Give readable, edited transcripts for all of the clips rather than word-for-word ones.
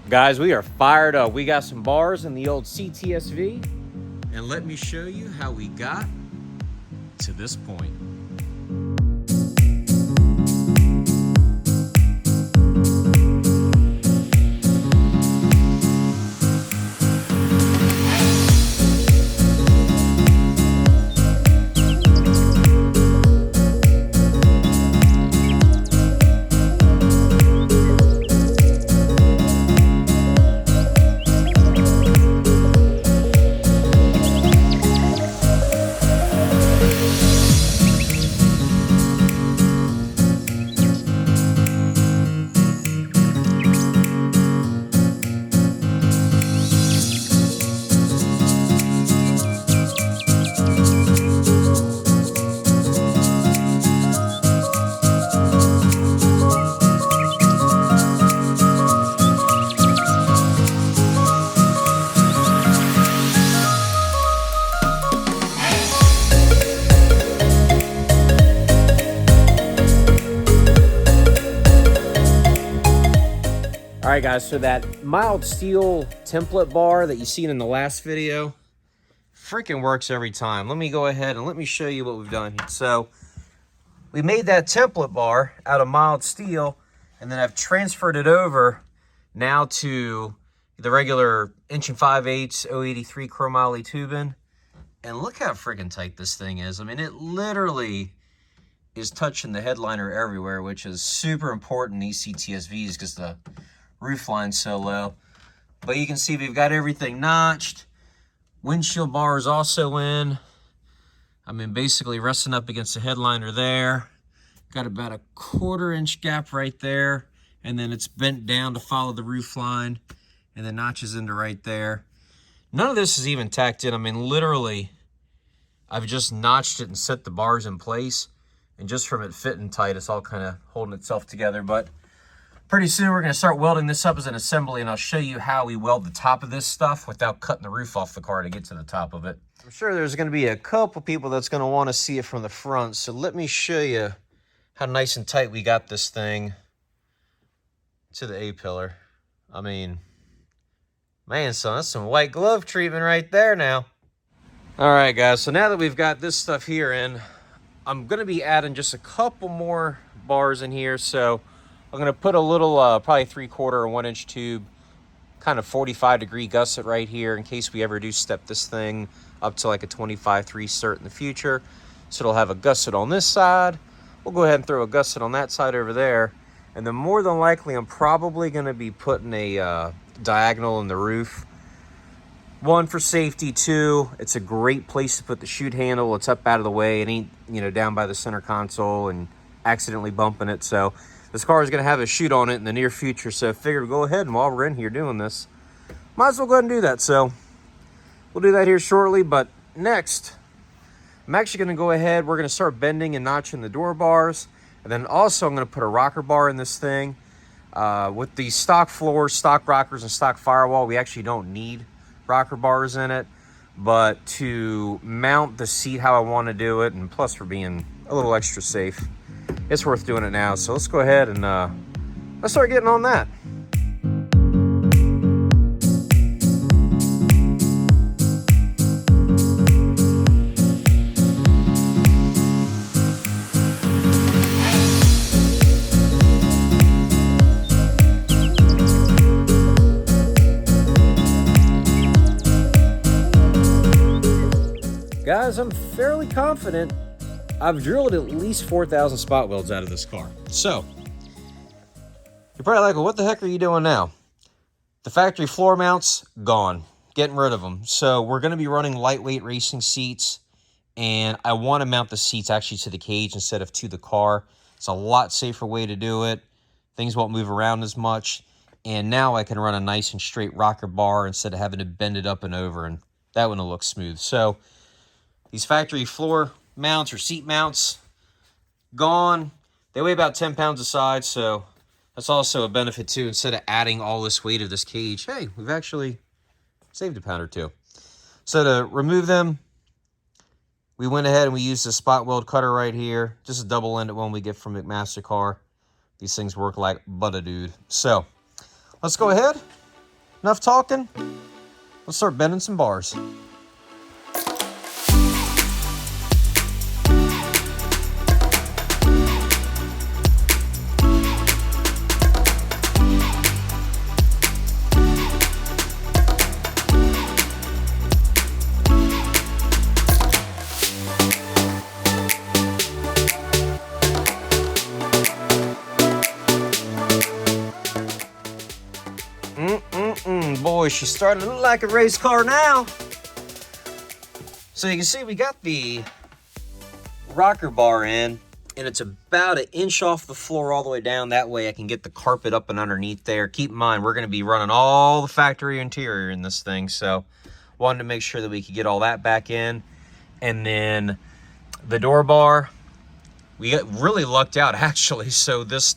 Guys, we are fired up. We got some bars in the old CTS-V. And let me show you how we got to this point. All right, guys, so that mild steel template bar that you seen in the last video freaking works every time. Let me go ahead and let me show you what we've done here. So we made that template bar out of mild steel, and then I've transferred it over now to the regular 1 5/8 083 chromoly tubing. And look how freaking tight this thing is. I mean, it literally is touching the headliner everywhere, which is super important in these CTS-Vs because the roof line's so low. But you can see we've got everything notched. Windshield bar is also in. I mean, basically resting up against the headliner there. Got about a 1/4 inch gap right there. And then it's bent down to follow the roof line. And then notches into right there. None of this is even tacked in. I mean, literally, I've just notched it and set the bars in place. And just from it fitting tight, it's all kind of holding itself together. But pretty soon we're going to start welding this up as an assembly, and I'll show you how we weld the top of this stuff without cutting the roof off the car to get to the top of it. I'm sure there's going to be a couple people that's going to want to see it from the front, so let me show you how nice and tight we got this thing to the A-pillar. I mean, man, son, that's some white glove treatment right there now. All right, guys, so now that we've got this stuff here in, I'm going to be adding just a couple more bars in here, so I'm going to put a little, probably 3/4 or 1 inch tube, kind of 45-degree gusset right here in case we ever do step this thing up to like a 25/3 cert in the future. So it'll have a gusset on this side. We'll go ahead and throw a gusset on that side over there. And then more than likely, I'm probably going to be putting a diagonal in the roof. One, for safety. Two, it's a great place to put the chute handle. It's up out of the way. It ain't, you know, down by the center console and accidentally bumping it. So this car is going to have a chute on it in the near future, so I figured we'll go ahead and while we're in here doing this, might as well go ahead and do that. So we'll do that here shortly, but next, I'm actually going to go ahead, we're going to start bending and notching the door bars, and then also I'm going to put a rocker bar in this thing. With the stock floors, stock rockers, and stock firewall, we actually don't need rocker bars in it, but to mount the seat how I want to do it, and plus for being a little extra safe, it's worth doing it now. So let's go ahead and let's start getting on that. Guys, I'm fairly confident I've drilled at least 4,000 spot welds out of this car. So, you're probably like, well, what the heck are you doing now? The factory floor mounts, gone. Getting rid of them. So, we're going to be running lightweight racing seats, and I want to mount the seats actually to the cage instead of to the car. It's a lot safer way to do it. Things won't move around as much, and now I can run a nice and straight rocker bar instead of having to bend it up and over, and that one will look smooth. So, these factory floor mounts or seat mounts, gone. They weigh about 10 pounds a side, so that's also a benefit too. Instead of adding all this weight of this cage, hey, we've actually saved a pound or two. So to remove them, we went ahead and we used a spot weld cutter right here, just a double-ended one we get from McMaster-Carr. These things work like butter, dude. So let's go ahead enough talking. Let's start bending some bars. Boy, she's starting to look like a race car now. So you can see we got the rocker bar in, and it's about 1 inch off the floor all the way down. That way I can get the carpet up and underneath there. Keep in mind, we're going to be running all the factory interior in this thing, so wanted to make sure that we could get all that back in. And then the door bar, we got really lucked out actually. So this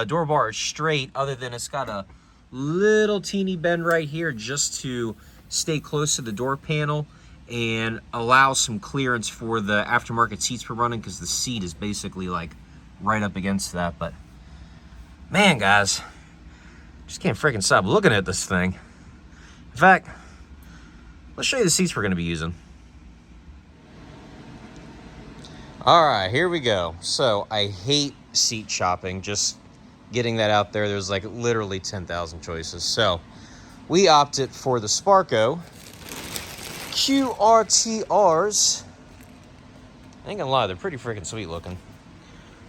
door bar is straight, other than it's got a little teeny bend right here just to stay close to the door panel and allow some clearance for the aftermarket seats we're running, because the seat is basically like right up against that. But man, guys, just can't freaking stop looking at this thing. In fact, let's show you the seats we're going to be using. All right, here we go. So I hate seat shopping, just getting that out there. There's like literally 10,000 choices. So we opted for the Sparco QRTRs. I ain't gonna lie, they're pretty freaking sweet looking.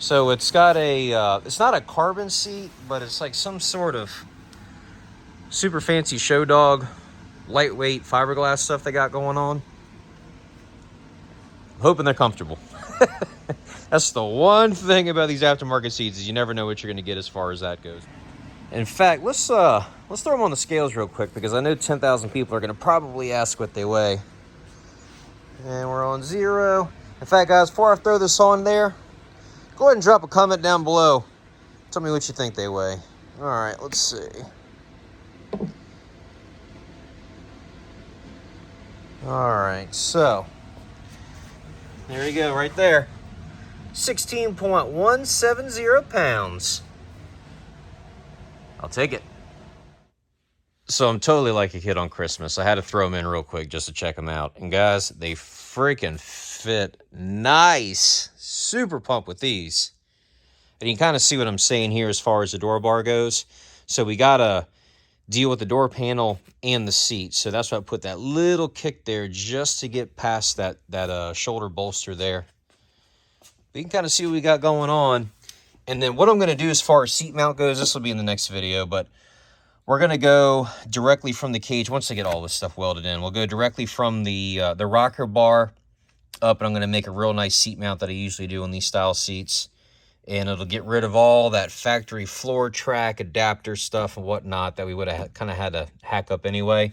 So it's got a, it's not a carbon seat, but it's like some sort of super fancy show dog, lightweight fiberglass stuff they got going on. I'm hoping they're comfortable. That's the one thing about these aftermarket seats, is you never know what you're going to get as far as that goes. In fact, let's throw them on the scales real quick, because I know 10,000 people are going to probably ask what they weigh. And we're on 0. In fact, guys, before I throw this on there, go ahead and drop a comment down below. Tell me what you think they weigh. All right, let's see. All right, so there you go, right there. 16.170 pounds. I'll take it. So I'm totally like a kid on Christmas. I had to throw them in real quick just to check them out. And guys, they freaking fit nice. Super pumped with these. And you can kind of see what I'm saying here as far as the door bar goes. So we got to deal with the door panel and the seat. So that's why I put that little kick there just to get past that shoulder bolster there. But you can kind of see what we got going on. And then what I'm going to do as far as seat mount goes, this will be in the next video, but we're going to go directly from the cage. Once I get all this stuff welded in, we'll go directly from the rocker bar up, and I'm going to make a real nice seat mount that I usually do on these style seats. And it'll get rid of all that factory floor track adapter stuff and whatnot that we would have kind of had to hack up anyway.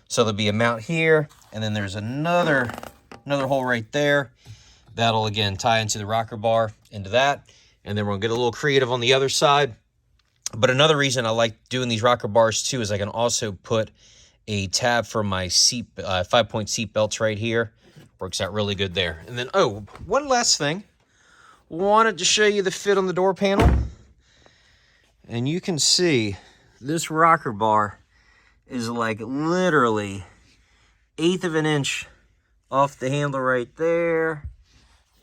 So there'll be a mount here, and then there's another hole right there. That'll, again, tie into the rocker bar, into that. And then we're going to get a little creative on the other side. But another reason I like doing these rocker bars, too, is I can also put a tab for my seat, 5-point seat belts right here. Works out really good there. And then, oh, one last thing. Wanted to show you the fit on the door panel. And you can see this rocker bar is like literally 1/8 of an inch off the handle right there.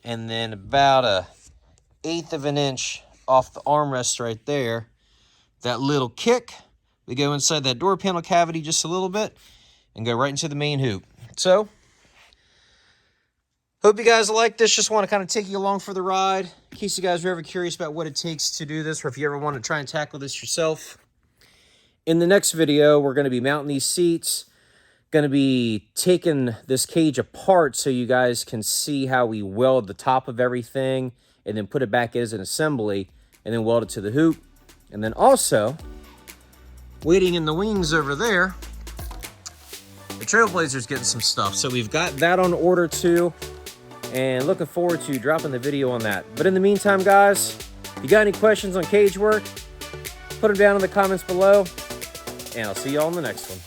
And then about 1/8 of an inch off the armrest right there. That little kick, we go inside that door panel cavity just a little bit and go right into the main hoop. So, hope you guys like this. Just want to kind of take you along for the ride, in case you guys are ever curious about what it takes to do this, or if you ever want to try and tackle this yourself. In the next video, we're going to be mounting these seats, going to be taking this cage apart so you guys can see how we weld the top of everything and then put it back as an assembly and then weld it to the hoop. And then also, waiting in the wings over there, the Trailblazer's getting some stuff. So we've got that on order too, and looking forward to dropping the video on that. But in the meantime, guys, if you got any questions on cage work, put them down in the comments below, and I'll see y'all in the next one.